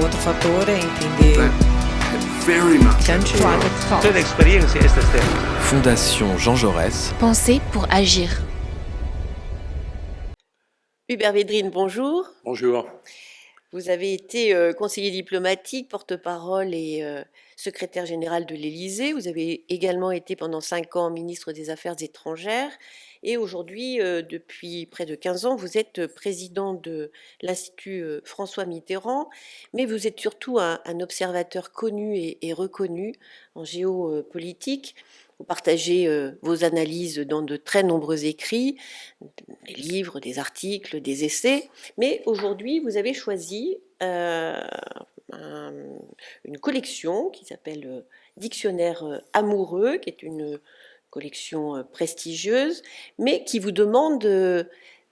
outro fator é entender country. Toda experiência é esta terra. Fondation Jean Jaurès. Penser pour agir. Hubert Védrine, bonjour. Bonjour. Vous avez été conseiller diplomatique, porte-parole et secrétaire général de l'Élysée. Vous avez également été pendant 5 ans ministre des Affaires étrangères. Et aujourd'hui, depuis près de 15 ans, vous êtes président de l'Institut François Mitterrand. Mais vous êtes surtout un observateur connu et reconnu en géopolitique. Vous partagez vos analyses dans de très nombreux écrits, des livres, des articles, des essais. Mais aujourd'hui, vous avez choisi une collection qui s'appelle Dictionnaire amoureux, qui est une collection prestigieuse, mais qui vous demande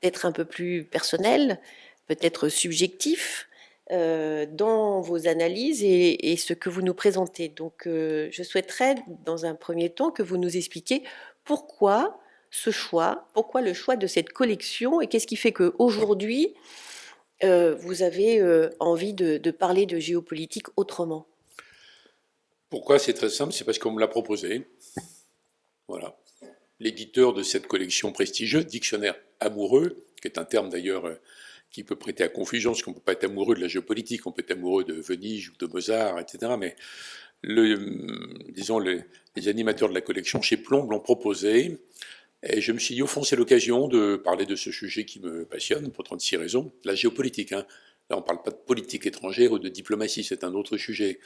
d'être un peu plus personnel, peut-être subjectif, dans vos analyses et ce que vous nous présentez. Donc, je souhaiterais, dans un premier temps, que vous nous expliquiez pourquoi ce choix, pourquoi le choix de cette collection et qu'est-ce qui fait qu'aujourd'hui, vous avez envie de parler de géopolitique autrement. Pourquoi? C'est très simple, c'est parce qu'on me l'a proposé. Voilà. L'éditeur de cette collection prestigieuse, Dictionnaire amoureux, qui est un terme d'ailleurs qui peut prêter à confusion, parce qu'on ne peut pas être amoureux de la géopolitique, on peut être amoureux de Venise ou de Mozart, etc. Mais les animateurs de la collection chez Plomb l'ont proposé, et je me suis dit, au fond, c'est l'occasion de parler de ce sujet qui me passionne, pour 36 raisons, la géopolitique. Là, on ne parle pas de politique étrangère ou de diplomatie, c'est un autre sujet.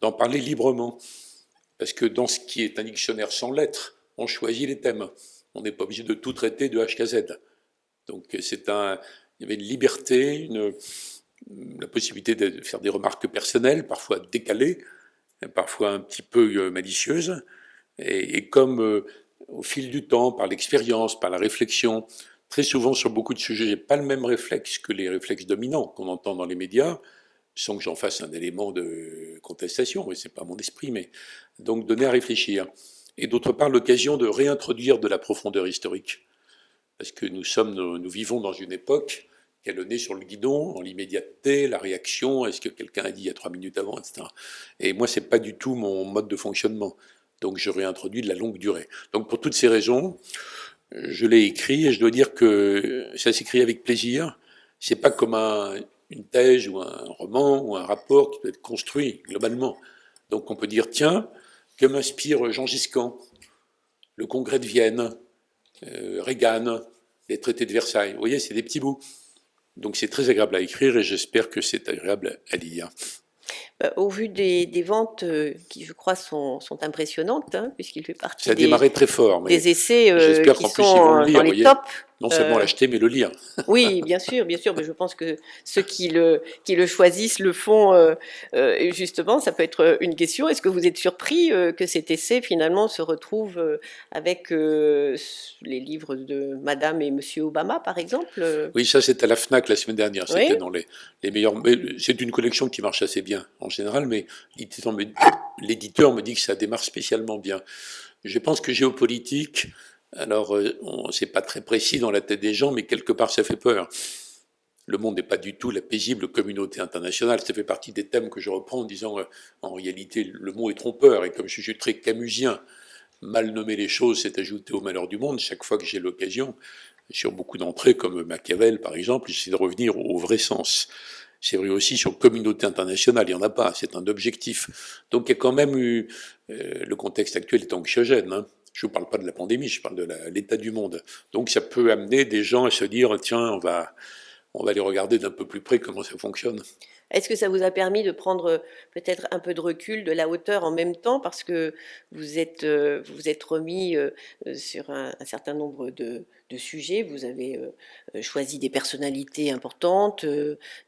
D'en parler librement, parce que dans ce qui est un dictionnaire sans lettres, on choisit les thèmes. On n'est pas obligé de tout traiter de H à Z. Donc, il y avait une liberté, la possibilité de faire des remarques personnelles, parfois décalées, parfois un petit peu malicieuses. Et comme au fil du temps, par l'expérience, par la réflexion, très souvent sur beaucoup de sujets, j'ai pas le même réflexe que les réflexes dominants qu'on entend dans les médias, sans que j'en fasse un élément de contestation, mais c'est pas mon esprit, mais donc donner à réfléchir. Et d'autre part, l'occasion de réintroduire de la profondeur historique. Parce que nous vivons dans une époque qui a le nez sur le guidon, en l'immédiateté, la réaction, est-ce que quelqu'un a dit il y a 3 minutes avant, etc. Et moi, c'est pas du tout mon mode de fonctionnement. Donc, je réintroduis de la longue durée. Donc, pour toutes ces raisons, je l'ai écrit et je dois dire que ça s'écrit avec plaisir. C'est pas comme une thèse ou un roman ou un rapport qui peut être construit globalement. Donc, on peut dire, tiens, que m'inspire Jean Giscard, le Congrès de Vienne, Reagan, les traités de Versailles. Vous voyez, c'est des petits bouts. Donc c'est très agréable à écrire et j'espère que c'est agréable à lire. Au vu des ventes qui, je crois, sont impressionnantes, puisqu'il fait partie ça a démarré très fort, mais des essais qui sont sont dans les tops. Non seulement l'acheter, mais le lire. Oui, bien sûr, mais je pense que ceux qui le choisissent le font. Et justement, ça peut être une question. Est-ce que vous êtes surpris que cet essai, finalement, se retrouve avec les livres de Madame et Monsieur Obama, par exemple? Oui, ça, c'est à la FNAC la semaine dernière. C'était dans les meilleurs... Mais c'est une collection qui marche assez bien, en général, mais l'éditeur me dit que ça démarre spécialement bien. Je pense que géopolitique... Alors, c'est pas très précis dans la tête des gens, mais quelque part, ça fait peur. Le monde n'est pas du tout la paisible communauté internationale. Ça fait partie des thèmes que je reprends en disant, en réalité, le mot est trompeur. Et comme je suis très camusien, mal nommer les choses, c'est ajouter au malheur du monde. Chaque fois que j'ai l'occasion, sur beaucoup d'entrées, comme Machiavel, par exemple, j'essaie de revenir au vrai sens. C'est vrai aussi sur communauté internationale, il n'y en a pas, c'est un objectif. Donc il y a quand même eu... le contexte actuel est anxiogène, Je ne parle pas de la pandémie, je parle de l'état du monde. Donc ça peut amener des gens à se dire, tiens, on va aller regarder d'un peu plus près comment ça fonctionne. Est-ce que ça vous a permis de prendre peut-être un peu de recul, de la hauteur en même temps, parce que vous êtes remis sur un certain nombre de sujets, vous avez choisi des personnalités importantes,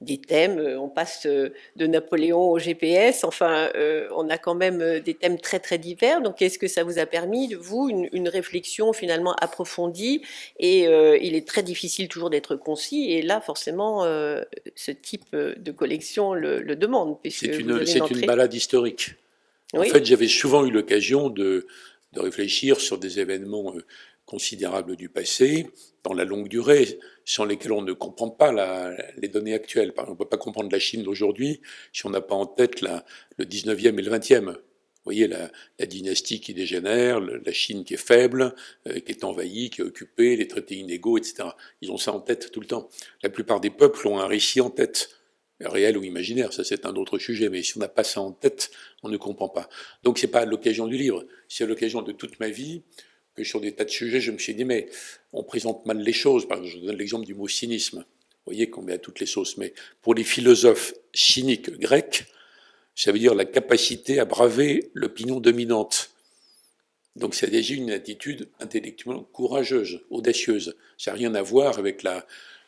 des thèmes, on passe de Napoléon au GPS, enfin on a quand même des thèmes très très divers, donc est-ce que ça vous a permis, vous, une réflexion finalement approfondie, et il est très difficile toujours d'être concis, et là forcément ce type de collection le demande. C'est une balade historique. En Oui. fait, j'avais souvent eu l'occasion de réfléchir sur des événements considérables du passé, dans la longue durée, sans lesquelles on ne comprend pas les données actuelles. Par exemple, on ne peut pas comprendre la Chine d'aujourd'hui si on n'a pas en tête le 19e et le 20e. Vous voyez, la dynastie qui dégénère, la Chine qui est faible, qui est envahie, qui est occupée, les traités inégaux, etc. Ils ont ça en tête tout le temps. La plupart des peuples ont un récit en tête, réel ou imaginaire, ça c'est un autre sujet, mais si on n'a pas ça en tête, on ne comprend pas. Donc c'est pas l'occasion du livre, c'est l'occasion de toute ma vie, que sur des tas de sujets, je me suis dit, mais on présente mal les choses. Par exemple, je donne l'exemple du mot cynisme. Vous voyez qu'on met à toutes les sauces, mais pour les philosophes cyniques grecs, ça veut dire la capacité à braver l'opinion dominante. Donc c'est déjà une attitude intellectuellement courageuse, audacieuse. Ça n'a rien à voir avec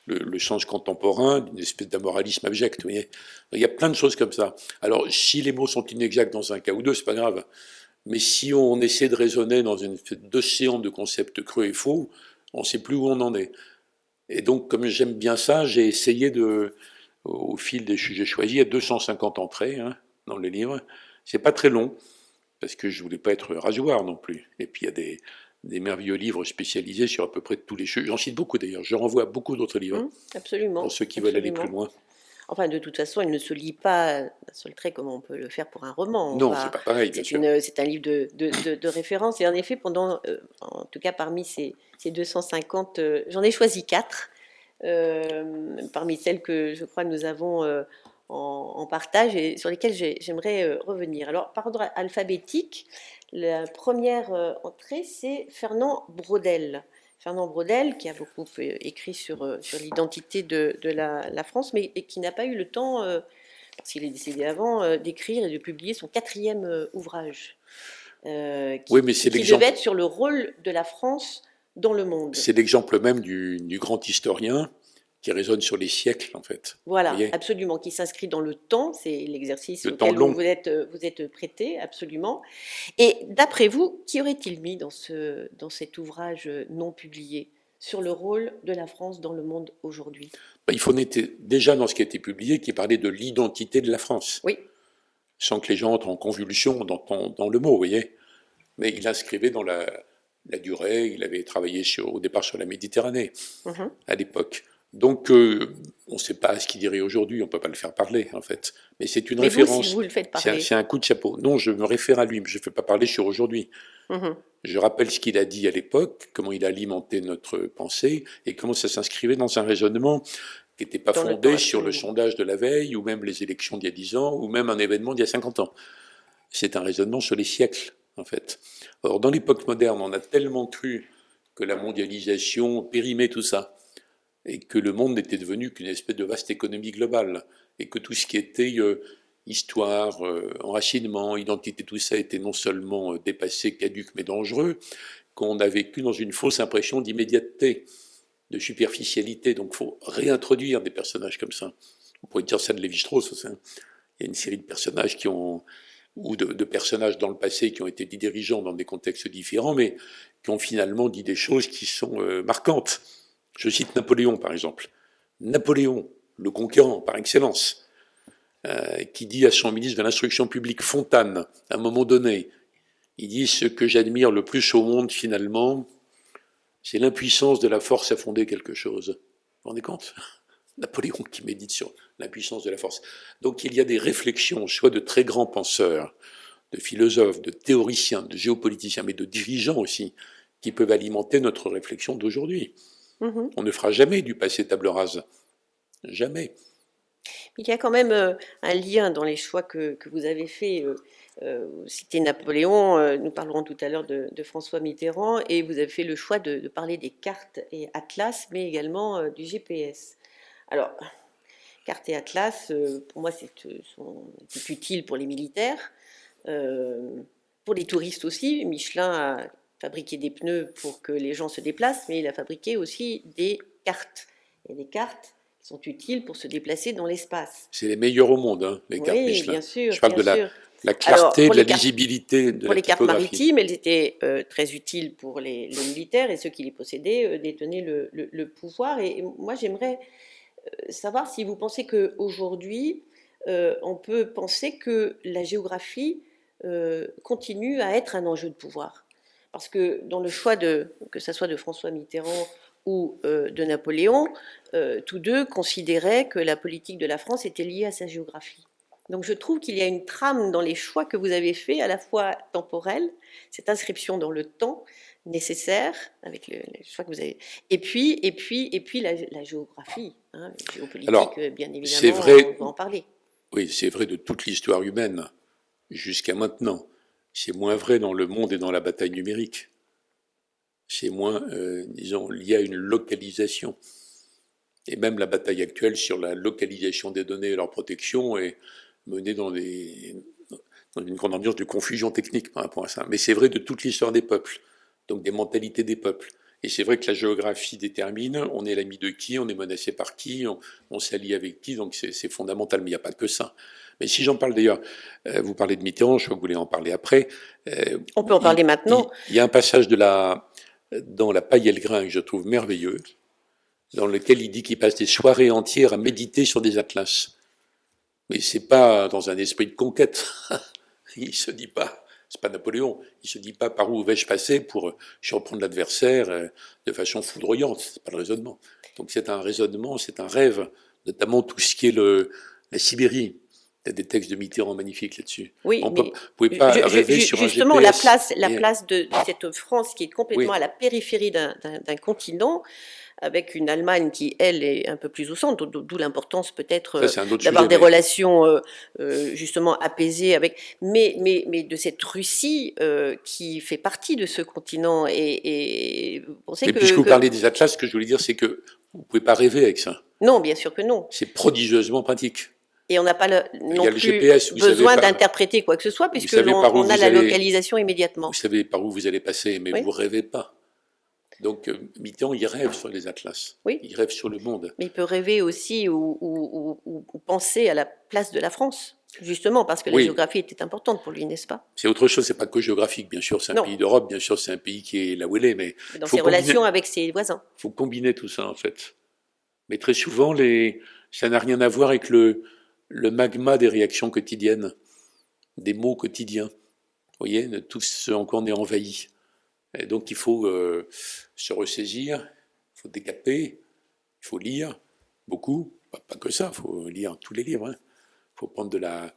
le sens contemporain d'une espèce d'amoralisme abject. Vous voyez, il y a plein de choses comme ça. Alors si les mots sont inexacts dans un cas ou deux, c'est pas grave. Mais si on essaie de raisonner dans une espèce d'océan de concepts creux et faux, on ne sait plus où on en est. Et donc, comme j'aime bien ça, j'ai essayé au fil des sujets choisis, il y a 250 entrées dans le livre. C'est pas très long, parce que je voulais pas être rasoir non plus. Et puis il y a des merveilleux livres spécialisés sur à peu près tous les sujets. J'en cite beaucoup d'ailleurs. Je renvoie à beaucoup d'autres livres. Absolument. Pour ceux qui veulent aller plus loin. Enfin, de toute façon, il ne se lit pas d'un seul trait comme on peut le faire pour un roman. Non, c'est pas pareil, bien sûr. C'est un livre de référence. Et en effet, en tout cas, parmi ces 250, j'en ai choisi 4. Parmi celles que je crois nous avons en partage et sur lesquelles j'aimerais revenir. Alors, par ordre alphabétique, la première entrée, c'est Fernand Braudel. Fernand Braudel, qui a beaucoup écrit sur l'identité de la France, mais qui n'a pas eu le temps, parce qu'il est décédé avant, d'écrire et de publier son 4e ouvrage, qui devait être sur le rôle de la France dans le monde. C'est l'exemple même du grand historien qui résonne sur les siècles, en fait. Voilà, absolument, qui s'inscrit dans le temps, c'est l'exercice auquel vous êtes prêté, absolument. Et d'après vous, qui aurait-il mis dans cet ouvrage non publié sur le rôle de la France dans le monde aujourd'hui? Il faut noter déjà dans ce qui a été publié, qui parlait de l'identité de la France. Oui. Sans que les gens entrent en convulsion dans le mot, vous voyez. Mais il inscrivait dans la durée, il avait travaillé au départ sur la Méditerranée, à l'époque. Donc, on ne sait pas ce qu'il dirait aujourd'hui, on ne peut pas le faire parler, en fait. Mais c'est une référence. Si vous le faites parler. C'est un coup de chapeau. Non, je me réfère à lui, mais je ne fais pas parler sur aujourd'hui. Je rappelle ce qu'il a dit à l'époque, comment il a alimenté notre pensée, et comment ça s'inscrivait dans un raisonnement qui n'était pas fondé sur le sondage de la veille, ou même les élections d'il y a 10 ans, ou même un événement d'il y a 50 ans. C'est un raisonnement sur les siècles, en fait. Or, dans l'époque moderne, on a tellement cru que la mondialisation périmait tout ça, et que le monde n'était devenu qu'une espèce de vaste économie globale, et que tout ce qui était histoire, enracinement, identité, tout ça était non seulement dépassé, caduc, mais dangereux, qu'on a vécu dans une fausse impression d'immédiateté, de superficialité. Donc il faut réintroduire des personnages comme ça. On pourrait dire ça de Lévi-Strauss. Il y a une série de personnages ou de personnages dans le passé qui ont été des dirigeants dans des contextes différents, mais qui ont finalement dit des choses qui sont marquantes. Je cite Napoléon, par exemple. Napoléon, le conquérant par excellence, qui dit à son ministre de l'Instruction publique, Fontane, à un moment donné, il dit « Ce que j'admire le plus au monde, finalement, c'est l'impuissance de la force à fonder quelque chose. » Vous vous rendez compte ? Napoléon qui médite sur l'impuissance de la force. Donc il y a des réflexions, soit de très grands penseurs, de philosophes, de théoriciens, de géopoliticiens, mais de dirigeants aussi, qui peuvent alimenter notre réflexion d'aujourd'hui. On ne fera jamais du passé table rase. Jamais. Il y a quand même un lien dans les choix que vous avez faits. Vous citez Napoléon, nous parlerons tout à l'heure de François Mitterrand, et vous avez fait le choix de parler des cartes et atlas, mais également du GPS. Alors, cartes et atlas, pour moi, c'est utile pour les militaires, pour les touristes aussi. Michelin a fabriqué des pneus pour que les gens se déplacent, mais il a fabriqué aussi des cartes. Et des cartes sont utiles pour se déplacer dans l'espace. C'est les meilleurs au monde, les cartes Michelin. Bien sûr. Je parle de la clarté, de la lisibilité de la typographie. Pour les cartes maritimes, elles étaient très utiles pour les militaires, et ceux qui les possédaient détenaient le pouvoir. Et moi, j'aimerais savoir si vous pensez qu'aujourd'hui, on peut penser que la géographie continue à être un enjeu de pouvoir. Parce que dans le choix que ce soit de François Mitterrand ou de Napoléon, tous deux considéraient que la politique de la France était liée à sa géographie. Donc je trouve qu'il y a une trame dans les choix que vous avez faits, à la fois temporelle, cette inscription dans le temps nécessaire, avec les choix que vous avez, et puis la géographie, hein, la géopolitique, Alors, bien évidemment, c'est vrai, on va en parler. oui, c'est vrai de toute l'histoire humaine jusqu'à maintenant. C'est moins vrai dans le monde et dans la bataille numérique. C'est moins, disons, lié à une localisation. Et même la bataille actuelle sur la localisation des données et leur protection est menée dans une grande ambiance de confusion technique par rapport à ça. Mais c'est vrai de toute l'histoire des peuples, donc des mentalités des peuples. Et c'est vrai que la géographie détermine, on est l'ami de qui, on est menacé par qui, on s'allie avec qui, donc c'est fondamental, mais il n'y a pas que ça. Mais si j'en parle d'ailleurs, vous parlez de Mitterrand, je crois que vous voulez en parler après. On peut en parler maintenant. Il y a un passage dans La paille et le grain que je trouve merveilleux, dans lequel il dit qu'il passe des soirées entières à méditer sur des atlas. Mais c'est pas dans un esprit de conquête. Il se dit pas, c'est pas Napoléon, il se dit pas par où vais-je passer pour surprendre l'adversaire de façon foudroyante. C'est pas le raisonnement. Donc c'est un raisonnement, c'est un rêve, notamment tout ce qui est la Sibérie. Il y a des textes de Mitterrand magnifiques là-dessus. Oui, vous mais pouvez pas rêver sur un justement, GPS. la place de cette France qui est complètement Oui. à la périphérie d'un continent, avec une Allemagne qui, elle, est un peu plus au centre, d'où l'importance peut-être d'avoir des relations justement apaisées avec, mais de cette Russie qui fait partie de ce continent. Et vous pensez mais puisque vous parlez des atlas, ce que je voulais dire, c'est que vous ne pouvez pas rêver avec ça. Non, bien sûr que non. C'est prodigieusement pratique. Et on n'a pas non plus GPS, besoin d'interpréter quoi que ce soit, puisque on a la localisation immédiatement. Vous savez par où vous allez passer, mais vous ne rêvez pas. Donc Mitterrand, il rêve sur les atlas. Oui. Il rêve sur le monde. Mais il peut rêver aussi ou penser à la place de la France, justement, parce que la géographie était importante pour lui, n'est-ce pas? C'est autre chose, c'est pas que géographique, bien sûr, c'est un pays d'Europe, bien sûr, c'est un pays qui est là où il est, mais dans ses relations avec ses voisins. Il faut combiner tout ça, en fait. Mais très souvent, ça n'a rien à voir avec le magma des réactions quotidiennes, des mots quotidiens. Vous voyez, tout ce en quoi on est envahi. Et donc il faut se ressaisir, il faut décaper, il faut lire beaucoup, pas que ça, il faut lire tous les livres. Il faut prendre de la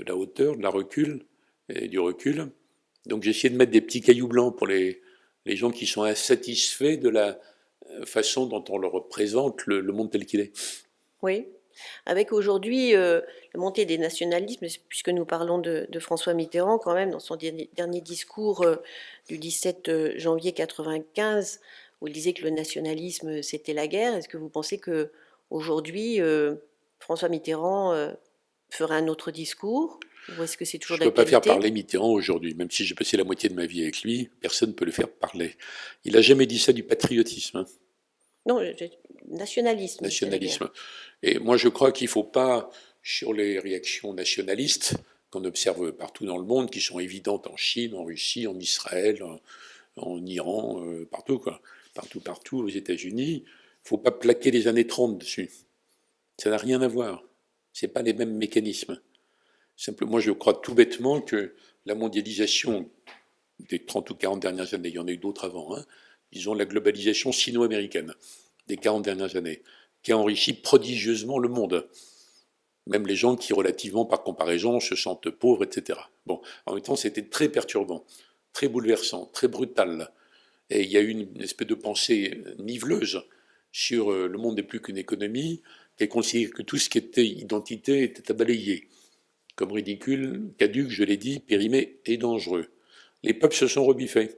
hauteur, de la recul, et du recul. Donc j'ai essayé de mettre des petits cailloux blancs pour les gens qui sont insatisfaits de la façon dont on leur représente le monde tel qu'il est. Oui. Avec aujourd'hui la montée des nationalismes, puisque nous parlons de François Mitterrand quand même, dans son dernier discours du 17 janvier 1995, où il disait que le nationalisme c'était la guerre. Est-ce que vous pensez qu'aujourd'hui François Mitterrand ferait un autre discours, ou est-ce que c'est toujours d'actualité? Je ne peux pas faire parler Mitterrand aujourd'hui, même si j'ai passé la moitié de ma vie avec lui, personne ne peut le faire parler. Il n'a jamais dit ça du patriotisme. Hein. Non, nationalisme. Nationalisme. Et moi, je crois qu'il ne faut pas, sur les réactions nationalistes qu'on observe partout dans le monde, qui sont évidentes en Chine, en Russie, en Israël, en Iran, partout, quoi. Partout, aux États-Unis, il ne faut pas plaquer les années 30 dessus. Ça n'a rien à voir. Ce n'est pas les mêmes mécanismes. Simplement, moi, je crois tout bêtement que la mondialisation des 30 ou 40 dernières années, il y en a eu d'autres avant, hein, disons la globalisation sino-américaine des 40 dernières années, qui a enrichi prodigieusement le monde. Même les gens qui, relativement par comparaison, se sentent pauvres, etc. Bon, en même temps, c'était très perturbant, très bouleversant, très brutal. Et il y a eu une espèce de pensée niveleuse sur le monde n'est plus qu'une économie, qui considère que tout ce qui était identité était à balayer. Comme ridicule, caduc, je l'ai dit, périmé et dangereux. Les peuples se sont rebiffés.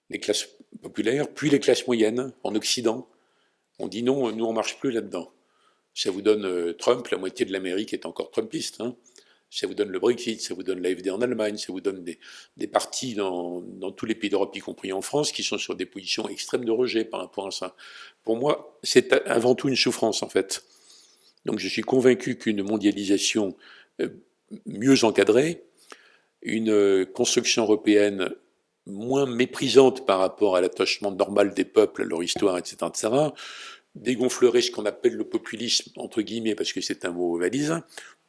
Les classes populaires, puis les classes moyennes en Occident, on dit non, nous on marche plus là-dedans. Ça vous donne Trump, la moitié de l'Amérique est encore trumpiste. Hein. Ça vous donne le Brexit, ça vous donne l'AfD en Allemagne, ça vous donne des partis dans tous les pays d'Europe, y compris en France, qui sont sur des positions extrêmes de rejet par rapport à ça. Pour moi, c'est avant tout une souffrance en fait. Donc je suis convaincu qu'une mondialisation mieux encadrée, une construction européenne moins méprisante par rapport à l'attachement normal des peuples à leur histoire, etc., dégonflerait ce qu'on appelle le populisme, entre guillemets, parce que c'est un mot valise,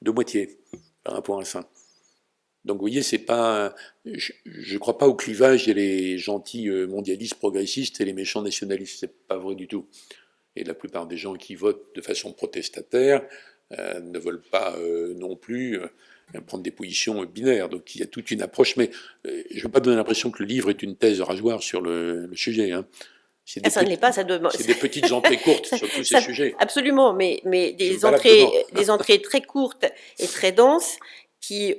de moitié par rapport à ça. Donc vous voyez, c'est pas, je ne crois pas au clivage, il y a les gentils mondialistes progressistes et les méchants nationalistes, c'est pas vrai du tout. Et la plupart des gens qui votent de façon protestataire ne veulent pas non plus prendre des positions binaires. Donc il y a toute une approche, mais je ne veux pas donner l'impression que le livre est une thèse rasoir sur le sujet. Hein. Ça ne l'est pas, ça demande. C'est des petites entrées courtes sur tous ces sujets. Absolument, mais des entrées très courtes et très denses qui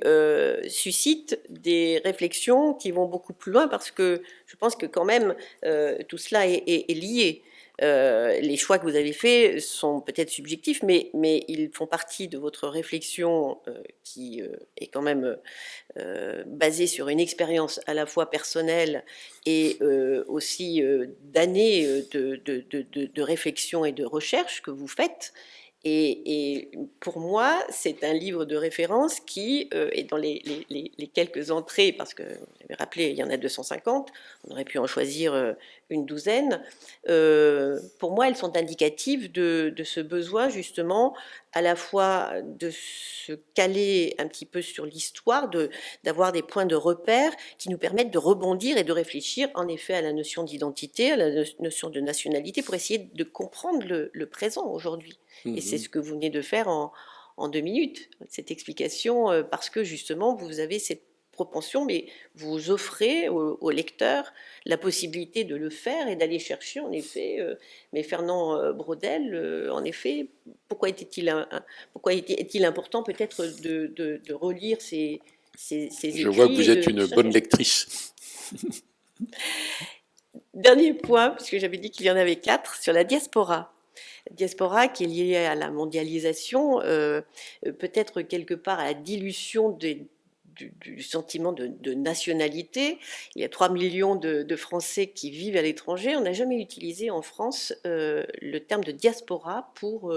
suscitent des réflexions qui vont beaucoup plus loin, parce que je pense que quand même tout cela est lié. Les choix que vous avez faits sont peut-être subjectifs, mais ils font partie de votre réflexion qui est quand même basée sur une expérience à la fois personnelle et aussi d'années de réflexion et de recherche que vous faites. Et pour moi, c'est un livre de référence qui est dans les quelques entrées, parce que vous avez rappelé, il y en a 250, on aurait pu en choisir une douzaine. Pour moi, elles sont indicatives de ce besoin, justement, à la fois de se caler un petit peu sur l'histoire, d'avoir des points de repère qui nous permettent de rebondir et de réfléchir, en effet, à la notion d'identité, à la notion de nationalité, pour essayer de comprendre le présent aujourd'hui. Et c'est ce que vous venez de faire en 2 minutes, cette explication, parce que justement, vous avez cette propension, mais vous offrez au lecteur la possibilité de le faire et d'aller chercher, en effet. Mais Fernand Braudel, en effet, pourquoi était-il important peut-être de relire ces écrits? Je vois que vous êtes une bonne lectrice. Dernier point, puisque j'avais dit qu'il y en avait 4, sur la diaspora. Diaspora qui est liée à la mondialisation, peut-être quelque part à la dilution du sentiment de nationalité. Il y a 3 millions de Français qui vivent à l'étranger. On n'a jamais utilisé en France le terme de diaspora pour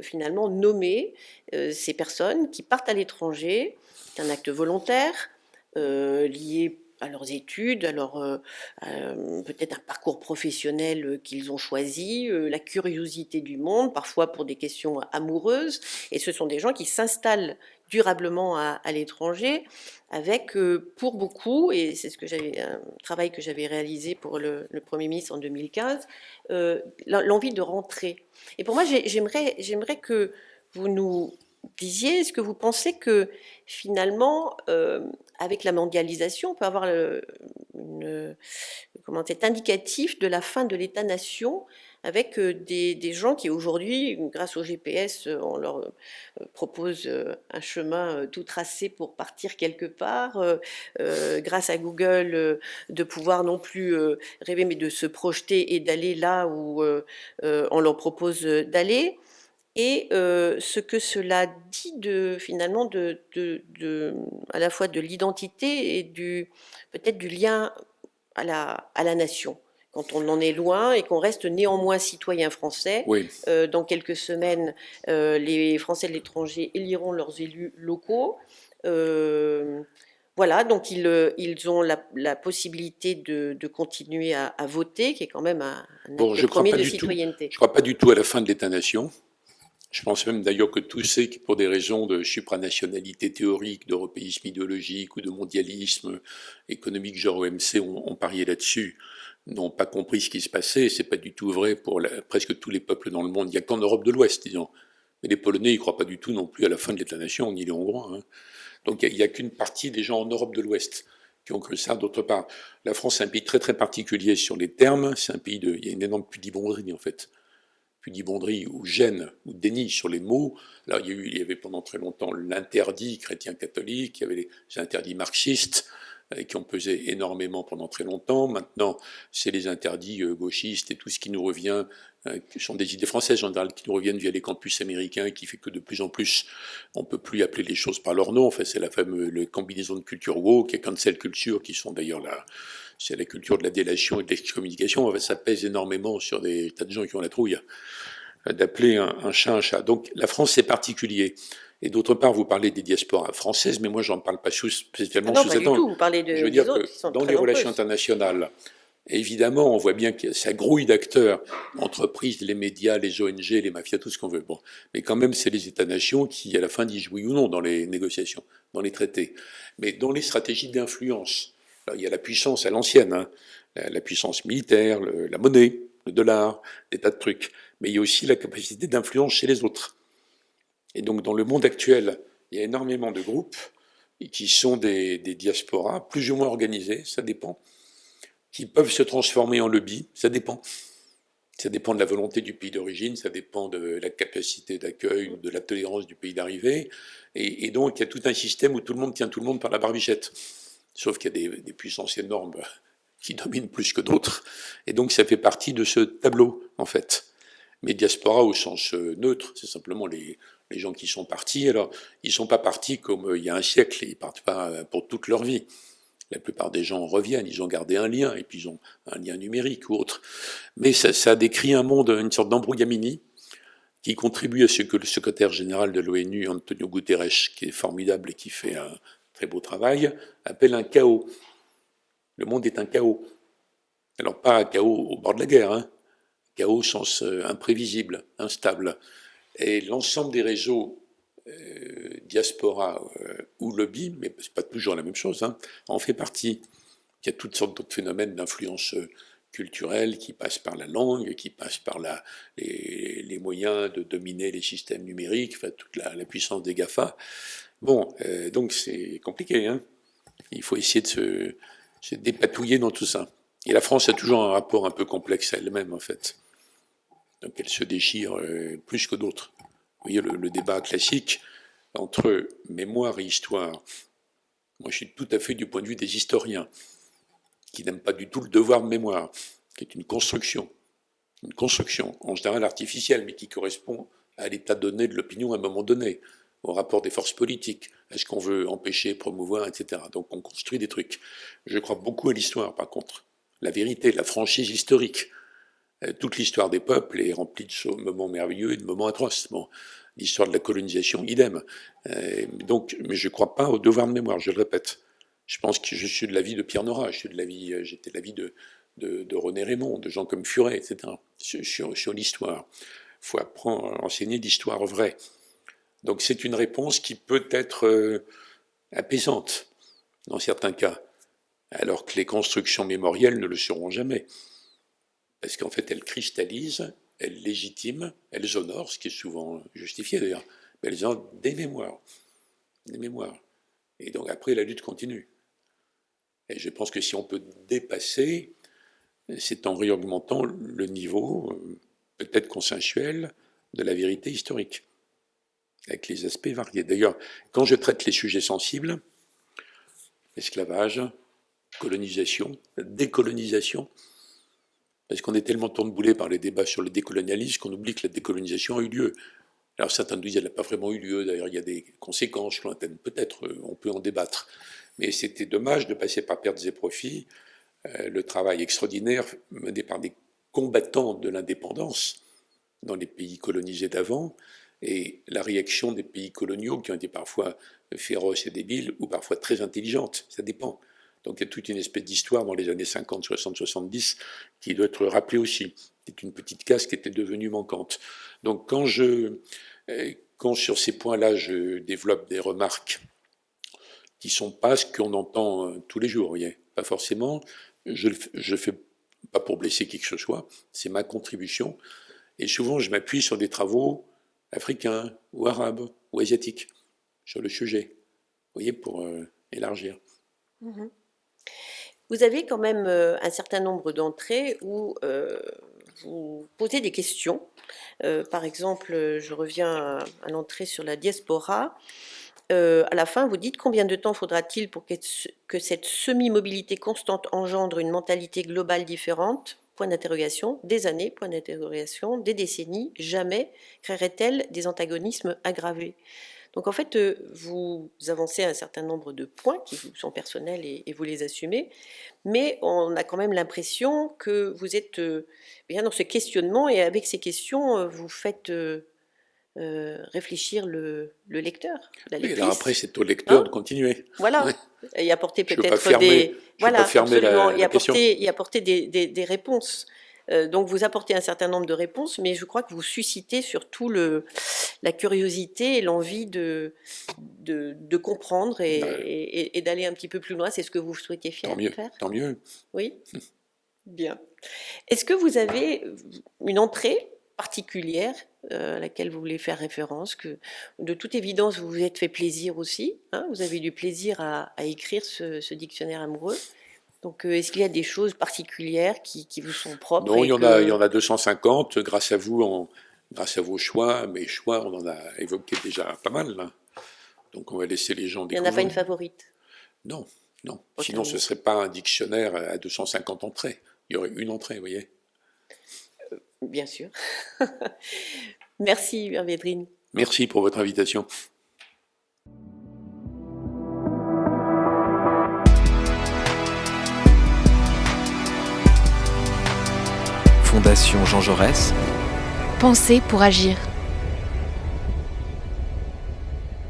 finalement nommer ces personnes qui partent à l'étranger. C'est un acte volontaire lié à leurs études, peut-être un parcours professionnel qu'ils ont choisi, la curiosité du monde, parfois pour des questions amoureuses. Et ce sont des gens qui s'installent durablement à l'étranger avec, pour beaucoup, et c'est un travail que j'avais réalisé pour le Premier ministre en 2015, l'envie de rentrer. Et pour moi, j'aimerais que vous nous disiez, est-ce que vous pensez que finalement, avec la mondialisation, on peut avoir cet indicatif de la fin de l'État-nation, avec des gens qui aujourd'hui, grâce au GPS, on leur propose un chemin tout tracé pour partir quelque part, grâce à Google, de pouvoir non plus rêver, mais de se projeter et d'aller là où on leur propose d'aller. Et ce que cela dit finalement à la fois de l'identité et peut-être du lien à la nation, quand on en est loin et qu'on reste néanmoins citoyen français. Oui. Dans quelques semaines, les Français de l'étranger éliront leurs élus locaux. Voilà, donc ils ont la possibilité de continuer à voter, qui est quand même un acte premier de citoyenneté. Je ne crois pas du tout à la fin de l'État-nation. Je pense même d'ailleurs que tous ceux qui, pour des raisons de supranationalité théorique, d'européisme idéologique ou de mondialisme économique genre OMC ont parié là-dessus, n'ont pas compris ce qui se passait. C'est pas du tout vrai pour presque tous les peuples dans le monde. Il n'y a qu'en Europe de l'Ouest, disons. Mais les Polonais, ils ne croient pas du tout non plus à la fin de l'État-nation, ni les Hongrois. Hein. Donc il n'y a qu'une partie des gens en Europe de l'Ouest qui ont cru ça. D'autre part, la France est un pays très très particulier sur les termes. C'est un pays il y a une énorme pudibonderie en fait. Pudibonderie ou gêne ou déni sur les mots. Là, il y avait pendant très longtemps l'interdit chrétien-catholique, il y avait les interdits marxistes qui ont pesé énormément pendant très longtemps. Maintenant, c'est les interdits gauchistes et tout ce qui nous revient, qui sont des idées françaises en général, qui nous reviennent via les campus américains, qui fait que de plus en plus, on ne peut plus appeler les choses par leur nom. Enfin, c'est la fameuse combinaison de culture woke et cancel culture, qui sont d'ailleurs là. C'est la culture de la délation et de l'excommunication. Enfin, ça pèse énormément sur des tas de gens qui ont la trouille d'appeler un chat un chat. Donc la France, c'est particulier. Et d'autre part, vous parlez des diasporas françaises, mais moi, j'en parle pas spécialement sous cet angle. Vous parlez Je veux dire que dans les relations internationales, Et évidemment, on voit bien que ça grouille d'acteurs, entreprises, les médias, les ONG, les mafias, tout ce qu'on veut. Bon. Mais quand même, c'est les États-nations qui, à la fin, disent oui ou non dans les négociations, dans les traités. Mais dans les stratégies d'influence, il y a la puissance à l'ancienne, hein, la puissance militaire, la monnaie, le dollar, des tas de trucs. Mais il y a aussi la capacité d'influence chez les autres. Et donc, dans le monde actuel, il y a énormément de groupes qui sont des diasporas, plus ou moins organisés, ça dépend, qui peuvent se transformer en lobby, ça dépend. Ça dépend de la volonté du pays d'origine, ça dépend de la capacité d'accueil, de la tolérance du pays d'arrivée. Et donc, il y a tout un système où tout le monde tient tout le monde par la barbichette. Sauf qu'il y a des puissances énormes qui dominent plus que d'autres. Et donc, ça fait partie de ce tableau, en fait. Mais diaspora au sens neutre, c'est simplement les gens qui sont partis. Alors, ils ne sont pas partis comme il y a un siècle, ils ne partent pas pour toute leur vie. La plupart des gens reviennent, ils ont gardé un lien, et puis ils ont un lien numérique ou autre. Mais ça décrit un monde, une sorte d'embrouillamini, qui contribue à ce que le secrétaire général de l'ONU, Antonio Guterres, qui est formidable et qui fait un très beau travail, appelle un chaos. Le monde est un chaos. Alors pas un chaos au bord de la guerre, hein. Chaos au sens imprévisible, instable. Et l'ensemble des réseaux diaspora ou lobby, mais c'est pas toujours la même chose, hein, en fait partie. Il y a toutes sortes d'autres phénomènes d'influence culturelle qui passent par la langue, qui passent par les moyens de dominer les systèmes numériques, enfin, toute la puissance des GAFA. Bon, donc c'est compliqué, hein. Il faut essayer de se dépatouiller dans tout ça. Et la France a toujours un rapport un peu complexe à elle-même, en fait. Donc elle se déchire plus que d'autres. Vous voyez le débat classique entre mémoire et histoire. Moi, je suis tout à fait du point de vue des historiens, qui n'aiment pas du tout le devoir de mémoire, qui est une construction en général artificielle, mais qui correspond à l'état donné de l'opinion à un moment donné, au rapport des forces politiques, à ce qu'on veut empêcher, promouvoir, etc. Donc on construit des trucs. Je crois beaucoup à l'histoire, par contre. La vérité, la franchise historique. Toute l'histoire des peuples est remplie de moments merveilleux et de moments atroces. Bon, l'histoire de la colonisation, idem. Donc, mais je ne crois pas au devoir de mémoire, je le répète. Je pense que je suis de l'avis de Pierre Nora, j'étais de l'avis de René Raymond, de gens comme Furet, etc. Sur l'histoire. Il faut apprendre à enseigner l'histoire vraie. Donc c'est une réponse qui peut être apaisante dans certains cas, alors que les constructions mémorielles ne le seront jamais. Parce qu'en fait, elles cristallisent, elles légitiment, elles honorent, ce qui est souvent justifié d'ailleurs, mais elles ont des mémoires. Des mémoires. Et donc après, la lutte continue. Et je pense que si on peut dépasser, c'est en réaugmentant le niveau, peut-être consensuel, de la vérité historique, avec les aspects variés. D'ailleurs, quand je traite les sujets sensibles, esclavage, colonisation, décolonisation, parce qu'on est tellement tourneboulé par les débats sur le décolonialisme qu'on oublie que la décolonisation a eu lieu. Alors certains nous disent qu'elle n'a pas vraiment eu lieu, d'ailleurs il y a des conséquences lointaines, peut-être, on peut en débattre. Mais c'était dommage de passer par pertes et profits le travail extraordinaire mené par des combattants de l'indépendance dans les pays colonisés d'avant, et la réaction des pays coloniaux qui ont été parfois féroces et débiles, ou parfois très intelligentes, ça dépend. Donc il y a toute une espèce d'histoire dans les années 50, 60, 70 qui doit être rappelée aussi. C'est une petite case qui était devenue manquante. Donc quand sur ces points-là je développe des remarques qui ne sont pas ce qu'on entend tous les jours, vous voyez, pas forcément, je le fais pas pour blesser qui que ce soit, c'est ma contribution, et souvent je m'appuie sur des travaux africains ou arabes ou asiatiques sur le sujet, vous voyez, pour élargir. Mmh. Vous avez quand même un certain nombre d'entrées où vous posez des questions. Par exemple, je reviens à l'entrée sur la diaspora. À la fin, vous dites combien de temps faudra-t-il pour que cette semi-mobilité constante engendre une mentalité globale différente? Point d'interrogation. Des années, point d'interrogation. Des décennies, jamais créerait-elle des antagonismes aggravés? Donc en fait, vous avancez un certain nombre de points qui vous sont personnels et vous les assumez, mais on a quand même l'impression que vous êtes bien dans ce questionnement, et avec ces questions, vous faites réfléchir le lecteur, la Oui, lectrice. alors après, c'est au lecteur Hein de continuer. Voilà, Ouais. et apporter Je veux pas peut-être fermer- je veux voilà, pas fermer la- absolument, la question. y apporter des réponses. Donc vous apportez un certain nombre de réponses, mais je crois que vous suscitez surtout la curiosité et l'envie de comprendre et d'aller un petit peu plus loin. C'est ce que vous souhaitez Tant mieux, faire? tant mieux. Oui? Bien. Est-ce que vous avez une entrée particulière à laquelle vous voulez faire référence, que de toute évidence vous vous êtes fait plaisir aussi, hein, vous avez eu du plaisir à écrire ce dictionnaire amoureux. Donc est-ce qu'il y a des choses particulières qui vous sont propres Non, et il y en a 250 grâce à vous, grâce à vos choix. Mes choix, on en a évoqué déjà pas mal, là. Donc on va laisser les gens il n'y en découvrir. a pas une favorite? Non, non. Aucun Sinon, ce ne serait pas un dictionnaire à 250 entrées. Il y aurait une entrée, vous voyez. Bien sûr. Merci Védrine. Merci pour votre invitation. Fondation Jean Jaurès. Penser pour agir.